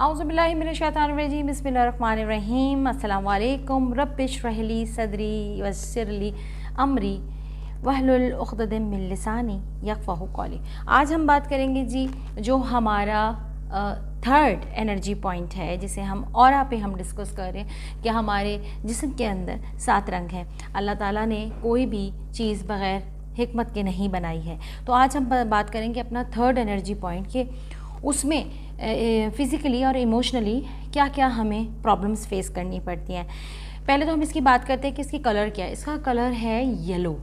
औज़ुबिल्लाहिमिनश्शैतानिर्रजीम बिस्मिल्लाहिर्रहमानिर्रहीम अस्सलामु अलैकुम रब्बिश्रह ली सदरी वयस्सिर ली अमरी वहलुल उक़दतम मिन लिसानी यफ़क़हू क़ौली। आज हम बात करेंगे जी जो हमारा थर्ड एनर्जी पॉइंट है, जिसे हम ऑरा पे हम डिस्कस कर रहे हैं कि हमारे जिस्म के अंदर 7 रंग हैं। अल्लाह ताला ने कोई भी चीज़ बग़ैर हिकमत के नहीं बनाई है। तो आज हम बात करेंगे अपना थर्ड एनर्जी पॉइंट के उसमें फ़िज़िकली और इमोशनली क्या क्या हमें प्रॉब्लम्स फेस करनी पड़ती हैं। पहले तो हम इसकी बात करते हैं कि इसकी कलर क्या है। इसका कलर है येलो।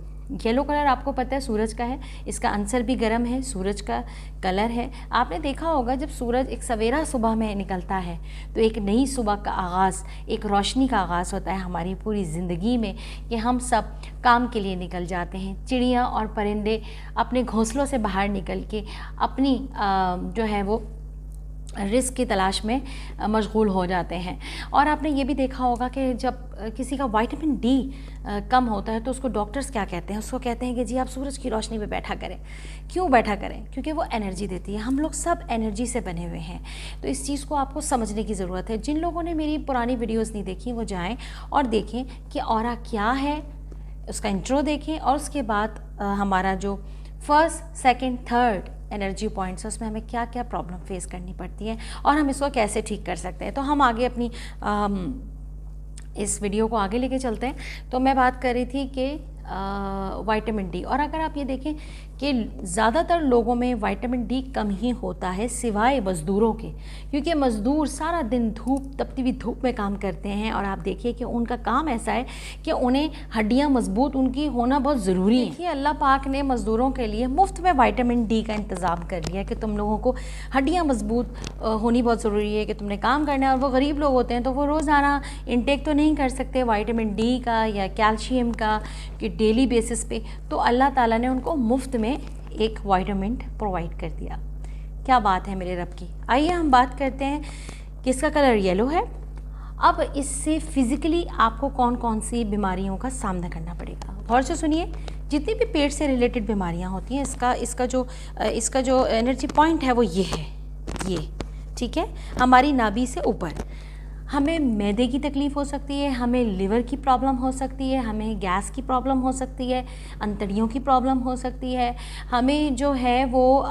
येलो कलर आपको पता है सूरज का है, इसका आंसर भी गर्म है, सूरज का कलर है। आपने देखा होगा जब सूरज एक सवेरा सुबह में निकलता है तो एक नई सुबह का आगाज़, एक रोशनी का आगाज़ होता है हमारी पूरी ज़िंदगी में कि हम सब काम के लिए निकल जाते हैं। चिड़िया और परिंदे अपने घोंसलों से बाहर निकल के अपनी जो है वो रिस्क की तलाश में मशगूल हो जाते हैं। और आपने ये भी देखा होगा कि जब किसी का विटामिन डी कम होता है तो उसको डॉक्टर्स क्या कहते हैं, उसको कहते हैं कि जी आप सूरज की रोशनी पे बैठा करें। क्यों बैठा करें? क्योंकि वो एनर्जी देती है। हम लोग सब एनर्जी से बने हुए हैं, तो इस चीज़ को आपको समझने की ज़रूरत है। जिन लोगों ने मेरी पुरानी वीडियोज़ नहीं देखी वो जाएँ और देखें कि ऑरा क्या है, उसका इंट्रो देखें और उसके बाद हमारा जो first second third energy points है उसमें हमें क्या क्या प्रॉब्लम फेस करनी पड़ती है और हम इसको कैसे ठीक कर सकते हैं। तो हम आगे अपनी इस वीडियो को आगे लेके चलते हैं। तो मैं बात कर रही थी कि विटामिन डी, और अगर आप ये देखें कि ज़्यादातर लोगों में विटामिन डी कम ही होता है सिवाय मज़दूरों के, क्योंकि मज़दूर सारा दिन धूप तपती हुई धूप में काम करते हैं और आप देखिए कि उनका काम ऐसा है कि उन्हें हड्डियां मजबूत उनकी होना बहुत ज़रूरी है। अल्लाह पाक ने मज़दूरों के लिए मुफ्त में विटामिन डी का इंतज़ाम कर लिया कि तुम लोगों को हड्डियाँ मजबूत होनी बहुत ज़रूरी है कि तुमने काम करना है। और वो गरीब लोग होते हैं तो वो रोज़ाना इंटेक तो नहीं कर सकते विटामिन डी का या कैल्शियम का कि डेली बेसिस पे, तो अल्लाह ताला ने उनको मुफ्त में एक विटामिन प्रोवाइड कर दिया। क्या बात है मेरे रब की। आइए हम बात करते हैं कि इसका कलर येलो है। अब इससे फिज़िकली आपको कौन कौन सी बीमारियों का सामना करना पड़ेगा, गौर से सुनिए। जितनी भी पेट से रिलेटेड बीमारियां होती हैं इसका जो एनर्जी पॉइंट है वो ये है, ये ठीक है। हमारी नाभि से ऊपर हमें मैदे की तकलीफ़ हो सकती है, हमें लिवर की प्रॉब्लम हो सकती है, हमें गैस की प्रॉब्लम हो सकती है, अंतड़ियों की प्रॉब्लम हो सकती है, हमें जो है वो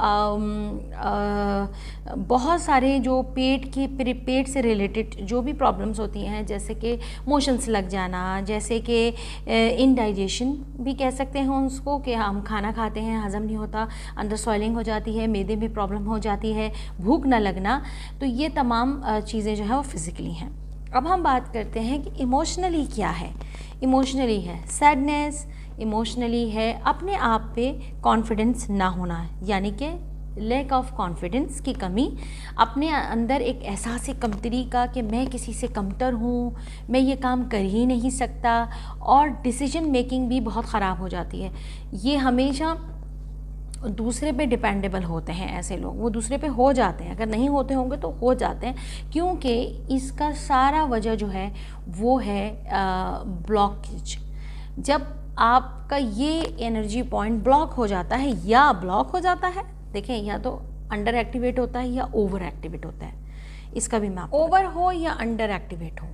बहुत सारे जो पेट से रिलेटेड जो भी प्रॉब्लम्स होती हैं, जैसे कि मोशंस लग जाना, जैसे कि इनडाइजेशन भी कह सकते हैं उसको, कि हम खाना खाते हैं हज़म नहीं होता, अंदर स्वेलिंग हो जाती है, मैदे में प्रॉब्लम हो जाती है, भूख न लगना, तो ये तमाम चीज़ें जो है वो फिज़िकली हैं। अब हम बात करते हैं कि इमोशनली क्या है। इमोशनली है सैडनेस, इमोशनली है अपने आप पे कॉन्फिडेंस ना होना, यानी कि लैक ऑफ कॉन्फिडेंस की कमी, अपने अंदर एक एहसास कमतरी का कि मैं किसी से कमतर हूँ, मैं ये काम कर ही नहीं सकता, और डिसीजन मेकिंग भी बहुत ख़राब हो जाती है। ये हमेशा दूसरे पे डिपेंडेबल होते हैं ऐसे लोग, वो दूसरे पे हो जाते हैं, अगर नहीं होते होंगे तो हो जाते हैं, क्योंकि इसका सारा वजह जो है वो है ब्लॉकेज। जब आपका ये एनर्जी पॉइंट ब्लॉक हो जाता है या ब्लॉक हो जाता है, देखें या तो अंडर एक्टिवेट होता है या ओवर एक्टिवेट होता है। इसका भी मैं ओवर हो या अंडर एक्टिवेट हो,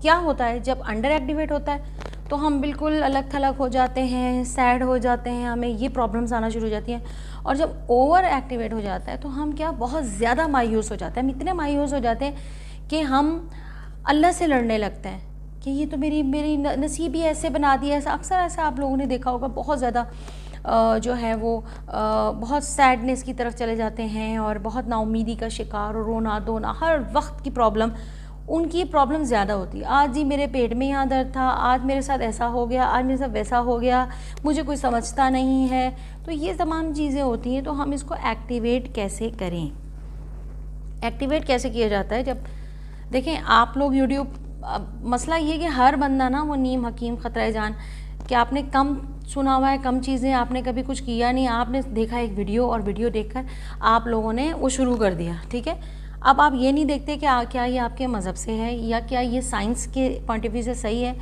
क्या होता है जब अंडर एक्टिवेट होता है तो हम बिल्कुल अलग थलग हो जाते हैं, सैड हो जाते हैं, हमें ये प्रॉब्लम्स आना शुरू हो जाती हैं। और जब ओवर एक्टिवेट हो जाता है तो हम क्या बहुत ज़्यादा मायूस हो जाते हैं। हम इतने मायूस हो जाते हैं कि हम अल्लाह से लड़ने लगते हैं कि ये तो मेरी नसीब ही ऐसे बना दिया। अक्सर ऐसा आप लोगों ने देखा होगा, बहुत ज़्यादा जो है वो बहुत सैडनेस की तरफ चले जाते हैं और बहुत नाउमीदी का शिकार, और रोना धोना, हर वक्त की प्रॉब्लम, उनकी प्रॉब्लम ज़्यादा होती है। आज जी मेरे पेट में यहाँ दर्द था, आज मेरे साथ ऐसा हो गया, आज मेरे साथ वैसा हो गया, मुझे कोई समझता नहीं है। तो ये तमाम चीज़ें होती हैं। तो हम इसको एक्टिवेट कैसे करें? एक्टिवेट कैसे किया जाता है? जब देखें आप लोग यूट्यूब, मसला ये कि हर बंदा ना वो नीम हकीम ख़तरा जान, कि आपने कम सुना हुआ है, कम चीज़ें आपने कभी कुछ किया नहीं, आपने देखा एक वीडियो और वीडियो देखकर आप लोगों ने वो शुरू कर दिया, ठीक है। अब आप ये नहीं देखते कि क्या ये आपके मज़हब से है या क्या ये साइंस के पॉइंट ऑफ व्यू से सही है।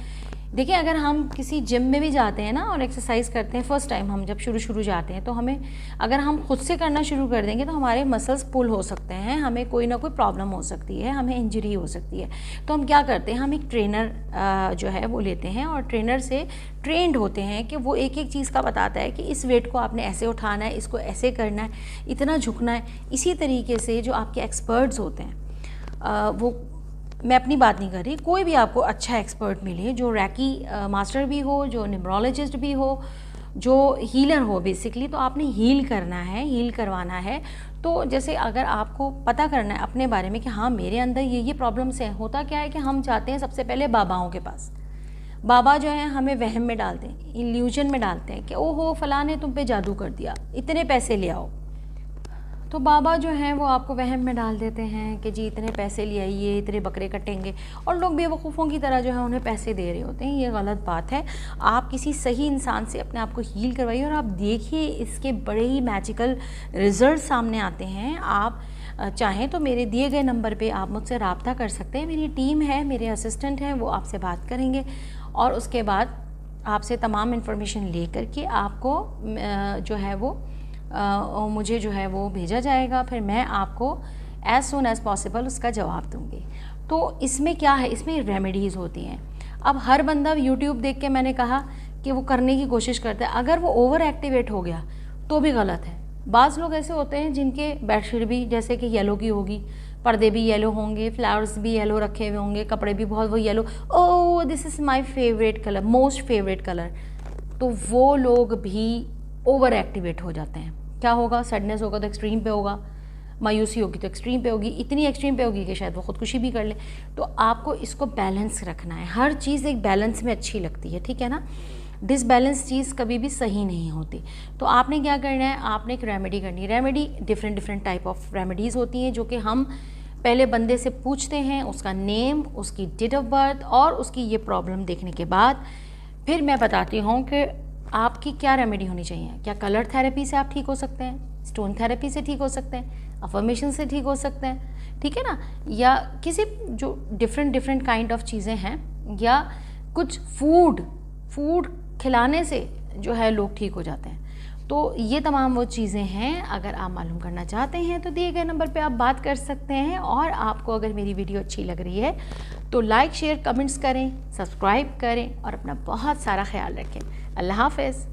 देखिए, अगर हम किसी जिम में भी जाते हैं ना और एक्सरसाइज करते हैं, फर्स्ट टाइम हम जब शुरू जाते हैं, तो हमें अगर हम खुद से करना शुरू कर देंगे तो हमारे मसल्स पुल हो सकते हैं, हमें कोई ना कोई प्रॉब्लम हो सकती है, हमें इंजरी हो सकती है। तो हम क्या करते हैं, हम एक ट्रेनर जो है वो लेते हैं और ट्रेनर से ट्रेंड होते हैं कि वो एक एक चीज़ का बताता है कि इस वेट को आपने ऐसे उठाना है, इसको ऐसे करना है, इतना झुकना है। इसी तरीके से जो आपके एक्सपर्ट्स होते हैं वो, मैं अपनी बात नहीं कर रही, कोई भी आपको अच्छा एक्सपर्ट मिले जो रैकी मास्टर भी हो, जो न्यूमरोलॉजिस्ट भी हो, जो हीलर हो बेसिकली, तो आपने हील करना है, हील करवाना है। तो जैसे अगर आपको पता करना है अपने बारे में कि हाँ मेरे अंदर ये प्रॉब्लम्स हैं, होता क्या है कि हम जाते हैं सबसे पहले बाबाओं के पास। बाबा जो है हमें वहम में डालते हैं, इल्यूजन में डालते हैं कि ओहो फलां ने तुम पे जादू कर दिया, इतने पैसे ले आओ। तो बाबा जो हैं वो आपको वहम में डाल देते हैं कि जी इतने पैसे ले आइए, इतने बकरे कटेंगे, और लोग बेवकूफ़ों की तरह जो है उन्हें पैसे दे रहे होते हैं। ये गलत बात है। आप किसी सही इंसान से अपने आप को हील करवाइए और आप देखिए इसके बड़े ही मैजिकल रिजल्ट सामने आते हैं। आप चाहें तो मेरे दिए गए नंबर पे आप मुझसे रब्ता कर सकते हैं। मेरी टीम है, मेरे असिस्टेंट हैं, वो आपसे बात करेंगे और उसके बाद आपसे तमाम इन्फॉर्मेशन ले करके आपको जो है वो मुझे जो है वो भेजा जाएगा, फिर मैं आपको एज़ सून एज़ पॉसिबल उसका जवाब दूंगी। तो इसमें क्या है, इसमें रेमेडीज़ होती हैं। अब हर बंदा यूट्यूब देख के, मैंने कहा कि वो करने की कोशिश करता है, अगर वो ओवर एक्टिवेट हो गया तो भी गलत है। बाज़ लोग ऐसे होते हैं जिनके बेडशीट भी जैसे कि येलो की होगी, पर्दे भी येलो होंगे, फ्लावर्स भी येलो रखे हुए होंगे, कपड़े भी बहुत वो yellow, oh this is my favourite colour, most favourite colour, तो वो लोग भी ओवर एक्टिवेट हो जाते हैं। क्या होगा, सैडनेस होगा तो एक्सट्रीम पे होगा, मायूसी होगी तो एक्सट्रीम पे होगी, इतनी एक्सट्रीम पे होगी कि शायद वो ख़ुदकुशी भी कर ले। तो आपको इसको बैलेंस रखना है। हर चीज़ एक बैलेंस में अच्छी लगती है, ठीक है ना। डिसबैलेंस चीज़ कभी भी सही नहीं होती। तो आपने क्या करना है, आपने एक रेमेडी करनी है। Remedy different type of remedies होती हैं जो कि हम पहले बंदे से पूछते हैं, उसका नेम, उसकी डेट ऑफ बर्थ और उसकी ये प्रॉब्लम देखने के बाद फिर मैं बताती हूँ कि आपकी क्या रेमेडी होनी चाहिए। क्या कलर थेरेपी से आप ठीक हो सकते हैं, स्टोन थेरेपी से ठीक हो सकते हैं, अफर्मेशन से ठीक हो सकते हैं, ठीक है ना, या किसी जो डिफरेंट काइंड ऑफ चीज़ें हैं, या कुछ फूड खिलाने से जो है लोग ठीक हो जाते हैं। तो ये तमाम वो चीज़ें हैं। अगर आप मालूम करना चाहते हैं तो दिए गए नंबर पे आप बात कर सकते हैं। और आपको अगर मेरी वीडियो अच्छी लग रही है तो लाइक शेयर कमेंट्स करें, सब्सक्राइब करें और अपना बहुत सारा ख्याल रखें। अल्लाह हाफ़िज़।